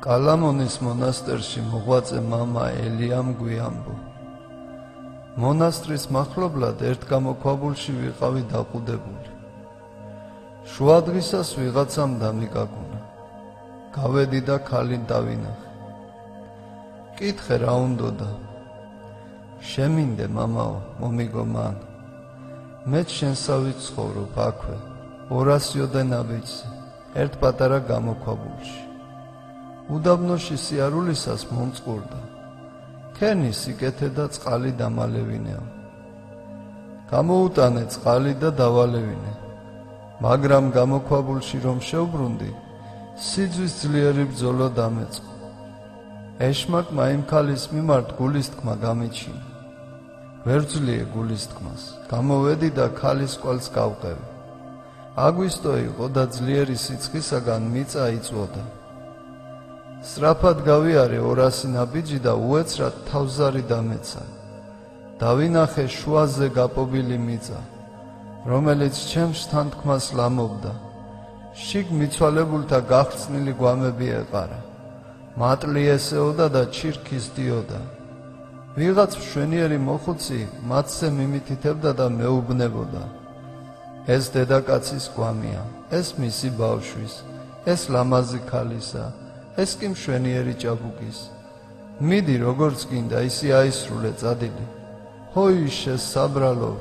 კალამონის მონასტერში მოღვაწე მამა ელიამ გვიამბო. მონასტრის მახლობლად ერთ გამოქვაბულში ვიყავი დაყუდებული. შუა დღისას ვიღაცამ დამიკაკუნა. გავედი და ქალი დავინახე. კითხე რა უნდოდა? შემინდე მამაო, მომიგო მან. მეც შენსავით ცხოვრობ აქვე, 200 დენაბიჯზე, ერთ პატარა გამოქვაბულში. უდაბნოში სიარულისას მომწყურდა. ქენი სიკეთე და წყალი დამალევინეო. გამოუტანე წყალი და დავალევინე. მაგრამ გამოქვაბულში რომ შევბრუნდი, სიძვის ძლიერი ბრძოლა დამეწყო. ეშმაკმა იმ ქალის მიმართ გულისთქმა გამიჩინა. ვერ ვძლიე გულისთქმას, გამოვედი და ქალის კვალს გავყევი. აგვისტო იყო და ძლიერი სიცხისაგან მიწა იწვოდა. სწრაფად გავიარე 200 ნაბიჯი და უეცრად თავზარი დამეცა. დავინახე შუაზე გაპობილი მიწა, რომელიც ჩემს თანთქმას ლამობდა. შიგ მიცვალებულთა გახრწნილი გვამები ეყარა. მატლი ესეოდა და ჩირქის დიოდა. ვიღაც მშვენიერი მოხუცი მათზე მიმითითებდა და მეუბნებოდა. ეს დედაკაცის გვამია, ეს მისი ბავშვის, ეს ლამაზი ქალისა, ეს კი მშვენიერი ჭაბუკის. მიდი როგორც გინდა ისი აისრულე წადილი. ჰოიშე საბრალო,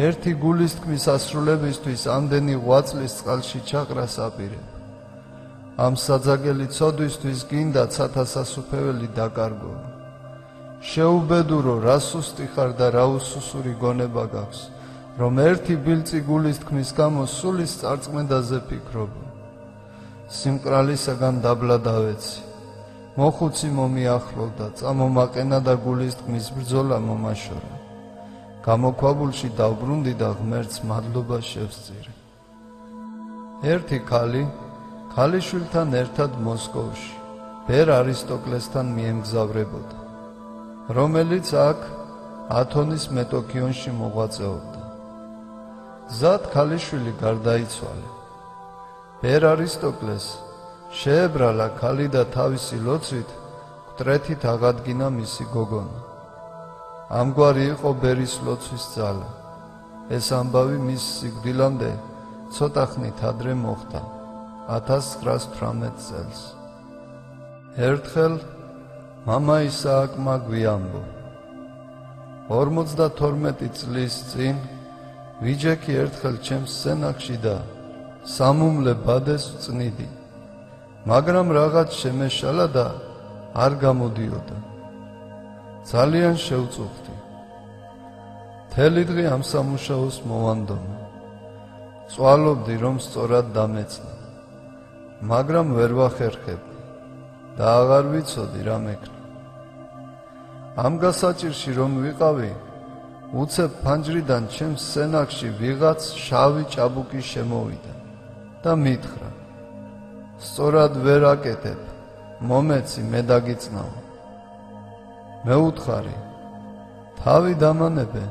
ერთი გულისთქმის ასრულებისთვის ამდენი ღვაწლის წყალში ჩაყრას აპირებ. ამ საძაგელი ცოდვისთვის გინდა ცათა სასუფეველი დაკარგო. შეუბედურო რა სუსტი ხარ და რა უსუსური გონება გაქვს, რომ ერთი ბილწი გულისთქმის გამო სულის წარწმენდაზე ფიქრობ. სიმყრალისაგან დაბლა დავეცი. მოხუცი მომიახლოვდა, წამომაყენა და გულისთქმის ბრძოლა მომაშორა. გამოქვაბულში დავბრუნდი და ღმერთს მადლობა შევსწირე. ერთი ქალი ქალიშვილთან ერთად მოსკოვში, ბერ არისტოკლესთან მიემგზავრებოდა, რომელიც აქ ათონის მეტოქიონში მოღვაწეობდა. გზად ქალიშვილი გარდაიცვალა. ბერ არისტოკლეს შეებრალა ქალი და თავისი ლოცვით მკვდრეთით აღადგინა მისი გოგონა. ამგვარი იყო ბერის ლოცვის ძალა. ეს ამბავი მის სიკვდილამდე ცოტა ხნით ადრე მოხდა, 1918 წელს. ერთხელ მამა ისააკმა გვიამბო. 52 წლის წინ ვიჯექი ერთხელ ჩემს სენაკში და სამუმლე ბადეს ვწნიდი, მაგრამ რაღაც შემეშალა და არ გამოდიოდა. ძალიან შევწუხდი. მთელი დღე ამ სამუშაოს მოვანდომა. წვალობდი რომ სწორად დამეცნო, მაგრამ ვერ ვახერხებდი და აღარ ვიცოდი რა მექნა. ამ გასაჭირში რომ ვიყავი, უცებ ფანჯრიდან ჩემს სენაკში ვიღაც შავი ჭაბუკი შემოვიდა და მითხრა: სწორად ვერ აკეთებ, მომეცი, მე დაგიწნავ. მეუთხარი: თავი დამანებე,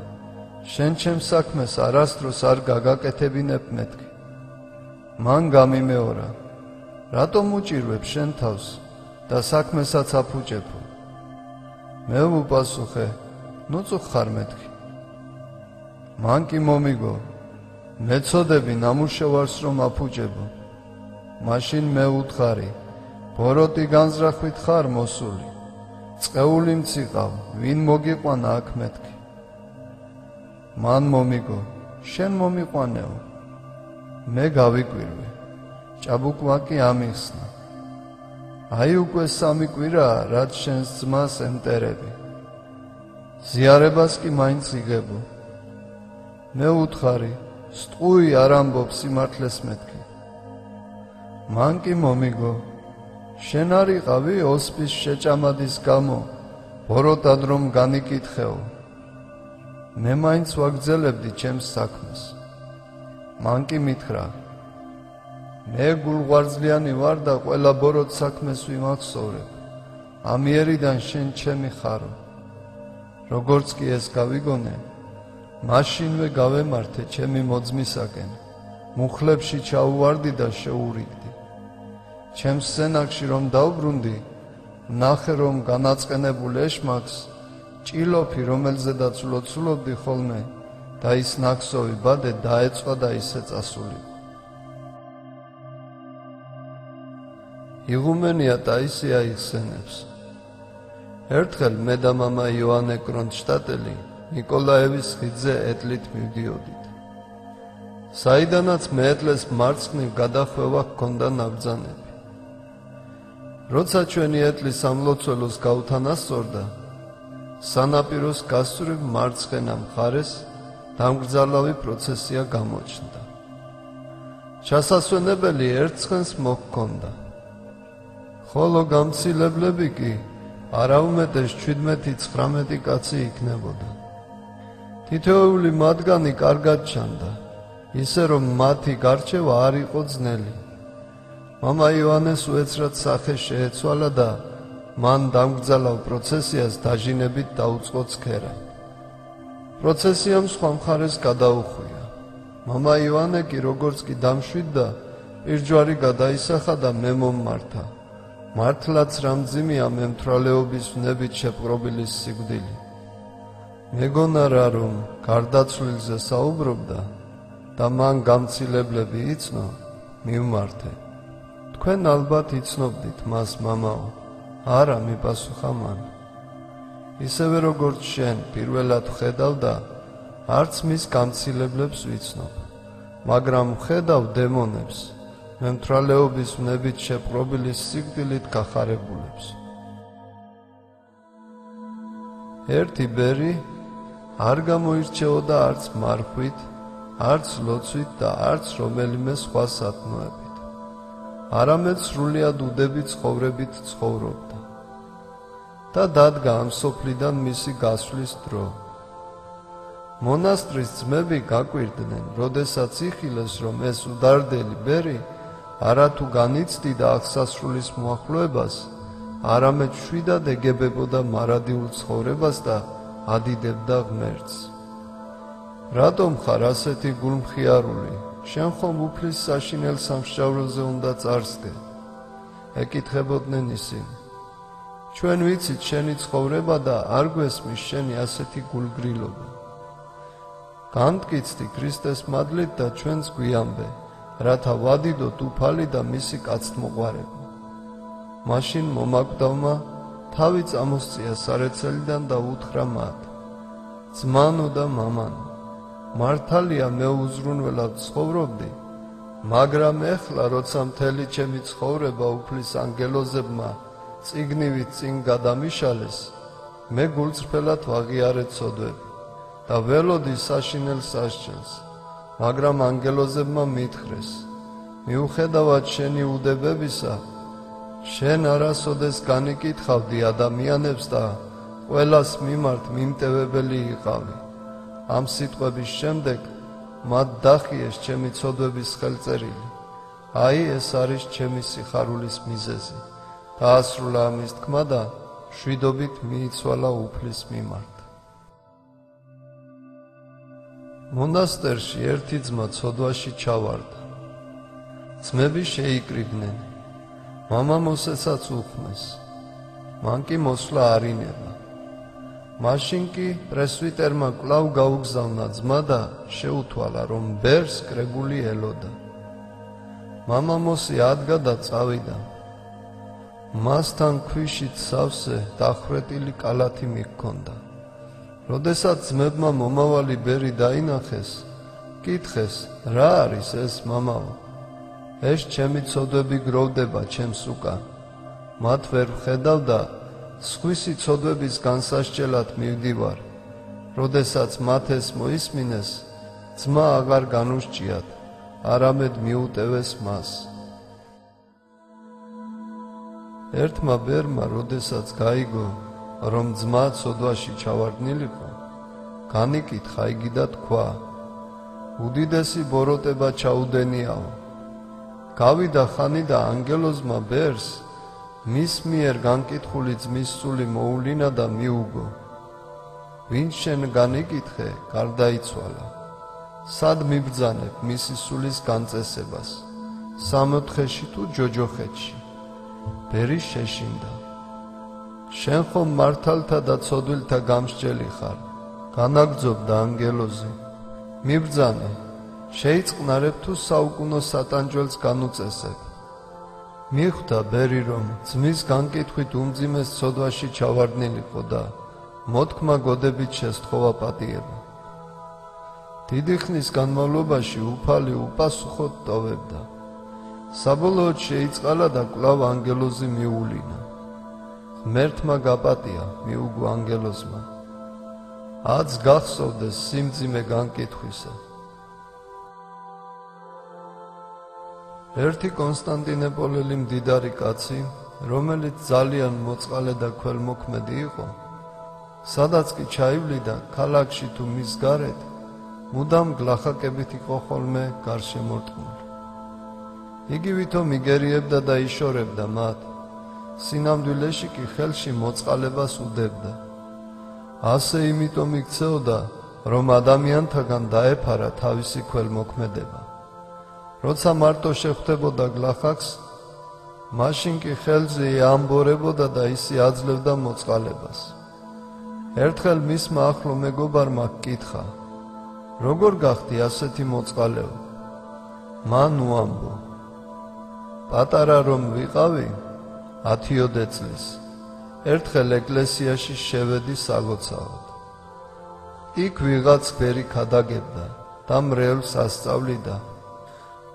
შენ ჩემს საქმეს არასდროს არ გაგაკეთებინებ მეთქი. მან გამიმეორა: რატომ უჭირვებ შენ თავს და საქმესაც აფუჭებო? მე ვუპასუხე: ნუწუხ ხარ მეთქი. მან კი მომიგო: მეცოდები ნამუშევარს რომ აფუჭებო. მაშინ მე უთხარი: ბოროტი განზრახვით ხარ მოსული? წყეული მციყავ, ვინ მოგიყვანა აქ მეთქი? მან მომიგო: შენ მომიყვანეო. მე გავიკვირვე, ჭაბუკმა კი ამიხსნა. აი უკვე 3 კვირაა, რაც შენს ძმას ემტერები. ზიარებას კი მაინც იღებო. მე უთხარი: სტყუი არ ამბობ სიმართლეს მეთქი. მან კი მომიგო: შენ არ იყავი ოსპის შეჭამადის გამო, ბოროტად რომ განიკითხეო. მე მაინც ვაგრძელებდი ჩემს საქმეს. მან კი მითხრა: მე გულღვარძლიანი ვარ და ყველა ბოროტ საქმეს ვიმახსოვრებ. ამიერიდან შენ ჩემი ხარო. როგორც კი ეს გავიგონე, მაშინვე გავემართე ჩემი მოძმისაკენ, მუხლებში ჩაუვარდი და შეურიგდი. ჩემს სენაკში რომ დავბრუნდი, ნახე რომ განაწყენებულ ეშმაკს ჭილოფი, რომელზედაც ლოცულობდი ხოლმე და ის ნაქსოვი ბადე დაეწყო და ისე წასული. იღუმენია ტაისი აიხსენებს. ერთხელ მე და მამა იოანე კრონშტატელი ნიკოლაევის ხიდზე ეტლით მივდიოდით. საიდანაც მეეტლეს მარცხნივ გადახვევა ჰქონდა ნაბრძანები. როცა ჩვენი ეტლის სამლოცველოს გავთანასწორდა, სანაპიროს გასწვრივ მარცხენა მხარეს დამგრძალავი პროცესია გამოჩნდა. ჩასასვენებელი ერთხანს მოჰქონდა, ხოლო გამცილებლები კი არაუმეტეს 17-19 კაცი იქნებოდა. თითოეული მათგანი კარგად ჩანდა, ისე რომ მათი გარჩევა არ იყო ძნელი. მამა იოანეს უეცრად სახე შეეცვალა და მან დამგრძალავ პროცესიას დაჟინებით დაუწყო ცქერა. პროცესიამ სხვა მხარეს გადაუხვია. მამა იოანე კი როგორც კი დამშვიდდა, პირჯვარი გადაისახა და მე მომმართა. მართლაც რამძიმეა მემთვრალეობის ვნებით შეპყრობილი სიკვდილი. მეგონა რა რომ გარდაცვლილზე საუბრობდა და მან გამცილებლები იცნო, მივმართე. თქვენ ალბათ იცნობდით მას, მამაო. არა, მიპასუხა მან. ისევე როგორც შენ პირველად ვხედავ და არც მის გამცილებლებს ვიცნობ, მაგრამ ვხედავ დემონებს, მემთვრალეობის ვნებით შეპყრობილი სიკვდილით გახარებულებს. ერთი ბერი არ გამოირჩეოდა არც მარხვით, არც ლოცვით და არც რომელიმე სხვა სათნოებით, არამედ სრულიად უდები ცხოვრებით ცხოვრობდა. და დადგა ამ სოფლიდან მისი გასვლის დრო. მონასტრის ძმები გაკვირდნენ, როდესაც იხილეს, რომ ეს უდარდელი ბერი არათუ განიცდიდა აღსასრულის მოახლოებას, არამედ შვიდად ეგებებოდა მარადიულ ცხოვრებას და ადიდებდა ღმერთს. რატომ ხარ ასეთი გულმხიარული? შენ ხომ უფლის საშინელ სამსჯავროზე უნდა წარსდგე? ეკითხებოდნენ ისინი. ჩვენ ვიცით შენი ცხოვრება და არ გვესმის შენი ასეთი გულგრილობა. განმტკიცდი ქრისტეს მადლით და ჩვენს გვიამბე, რათა ვადიდოთ უფალი და მისი კაცთმოყვარება. მაშინ მომაკვდავმა თავი წამოსწია სარეცელიდან და უთხრა მათ, ძმანო და მამანო, მართალია მე უზრუნველად ცხოვრობდი, მაგრამ ეხლა როცა მთელი ჩემი ცხოვრება უფლის ანგელოზებმა წიგნივით წინ გადამიშალეს, მე გულწრფელად ვაღიარეთ ცოდვები და ველოდი საშინელ სასჯელს, მაგრამ ანგელოზებმა მითხრეს, მიუხედავად შენი უდებებისა, შენ არასოდეს განიკითხავდი ადამიანებს და ყველას მიმართ მიმტევებელი იყავი. ამ სიტყვების შემდეგ მათ დახიეს ჩემი ცოდვების ხელწერილი. აი ეს არის ჩემი სიხარულის მიზეზი. დაასრულა ამის თქმა და შვიდობით მიიცვალა უფლის მიმართ. მონასტერში ერთი ძმა ცოდვაში ჩავარდა. ძმები შეიკრიბნენ. მამა მოსეცაც უხმეს. მან კი მოსვლა არ ინება. მაშინ კი პრესვიტერმა კვლავ გაუგზავნა ძმა და შეუთვალა, რომ ბერს კრებული ელოდა. მამა მოსი ადგა და წავიდა. მასთან ქვიშით სავსე დახრეტილი კალათი მიჰქონდა. როდესაც ძმებმა მომავალი ბერი დაინახეს, კითხეს, რა არის ეს, მამაო? ეს ჩემი ცოდვები გროვდება ჩემს უკან. მათ ვერ ვხედავ და სხვისი ცოდვების განსასჯელად მივდივარ. როდესაც მათ ეს მოისმინეს, ძმა აღარ განუსჭიათ, არამედ მიუტევეს მას. ერთმა ბერმა, როდესაც გაიგო, რომ ძმა ცოდვაში ჩავარდნილიყო, განიკითხა იგი და თქვა, უდიდესი ბოროტება ჩაუდენიაო. გავიდა ხანი და ანგელოზმა ბერს მის მიერ განკითხული ძმის სული მოულინა და მიუგო. ვინც შენ განიკითხე, გარდაიცვალა. სად მიბრძანებ მისი სულის განწესებას? 60-ში თუ ჯოჯოხეთში? ბერი შეშინდა. შენ ხომ მართალთა და ცოდვილთა გამსჯელი ხარ, განაგრძობდა ანგელოზი. მიბრძანე, შეიწყნარებ თუ საუკუნო სატანჯველს განუწესებ. მიხვდა ბერი, რომ ძმის განკითხვით უმძიმეს ცოდვაში ჩავარდნილიყო და მოთქმა გოდებით შესთხოვა პატიება. დიდი ხნის განმავლობაში უფალი უპასუხოდ ტოვებდა. საბოლოოდ შეიწყალა და კვლავ ანგელოზი მიუვლინა. ღმერთმა გაპატია, მიუგო ანგელოზმა. აც გახსოვდეს სიმძიმე განკითხვისა. ერთი კონსტანტინეპოლელი მდიდარი კაცი, რომელიც ძალიან მოწყალე და ქველმოქმედი იყო, სადაც კი ჩაივლიდა ქალაქში თუ მის გარეთ, მუდამ გლახაკებით იყო ხოლმე გარშემორტყმული. იგი ვითომ იგერიებდა და იშორებდა მათ, სინამდვილეში კი ხელში მოწყალებას უდებდა. ასე იმიტომ იქცეოდა, რომ ადამიანთაგან დაეფარა თავისი ქველმოქმედება. როცა მარტო შეხვდებოდა გლახაკს, მაშინ კი ხელზე ამბორებოდა და ისი აძლევდა მოწყალებას. ერთხელ მისმა ახლო მეგობარმა ჰკითხა, როგორ გახდი ასეთი მოწყალეო? მან უამბო, პატარა რომ ვიყავი, 10 წლის, ერთხელ ეკლესიაში შევედი სალოცავად. იქ ვიღაც ბერი ქადაგებდა და მრევლს ასწავლიდა.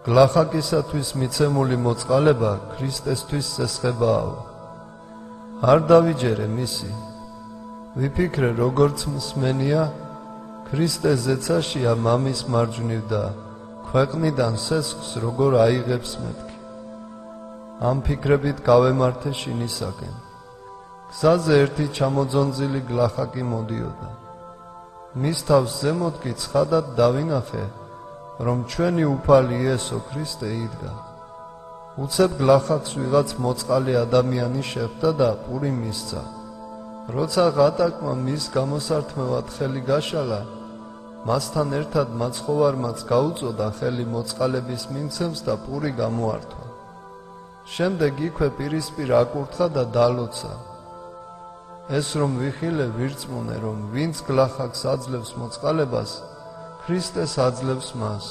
გლახაკისათვის მიცემული მოწყალება ქრისტესთვის სესხებააო. არ დავიჯერე მისი. ვიფიქრე, როგორც მსმენია, ქრისტე ზეცაშია მამის მარჯვნივ და ქვეყნიდან სესხს როგორ აიღებს მეთქი. ამ ფიქრებით გავემართე შინისაკენ. გზაზე ერთი ჩამოძონძილი გლახაკი მოდიოდა. მის თავს ზემოთ კი ცხადად დავინახე, რომ ჩვენი უფალი იესო ქრისტე იდგა. უცებ გლახაკს ვიღაც მოწყალე ადამიანი შეხვდა და პური მისცა. როცა ღატაკმა მის გამოსართმევად ხელი გაშალა, მასთან ერთად მაცხოვარმაც გაუწოდა ხელი მოწყალების მიმცემს და პური გამოართვა. შემდეგ იქვე პირისპირ აკურთხა და დალოცა. ეს რომ ვიხილე ვირწმუნე, რომ ვინც გლახაკს აძლევს მოწყალებას, ქრისტეს აძლევს მას.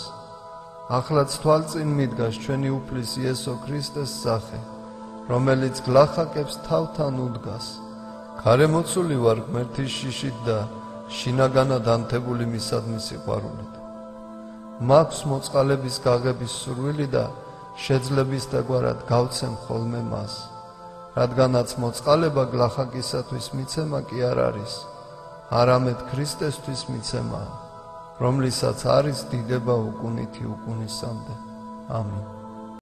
ახლაც თვალწინ მიდგას ჩვენი უფლის იესო ქრისტეს სახე, რომელიც გლახაკებს თავთან უდგას. გარემოცული ვარ ღმერთის შიშით და შინაგანად ანთებული მისადმი სიყვარულით. მაქვს მოწყალების გაღების სურვილი და შეძლებისდაგვარად გავცემ ხოლმე მას, რადგანაც მოწყალება გლახაკისათვის მიცემა კი არ არის, არამედ ქრისტესთვის მიცემაა, რომლისაც არის დიდება უკუნითი უკუნისამდე. ამინ.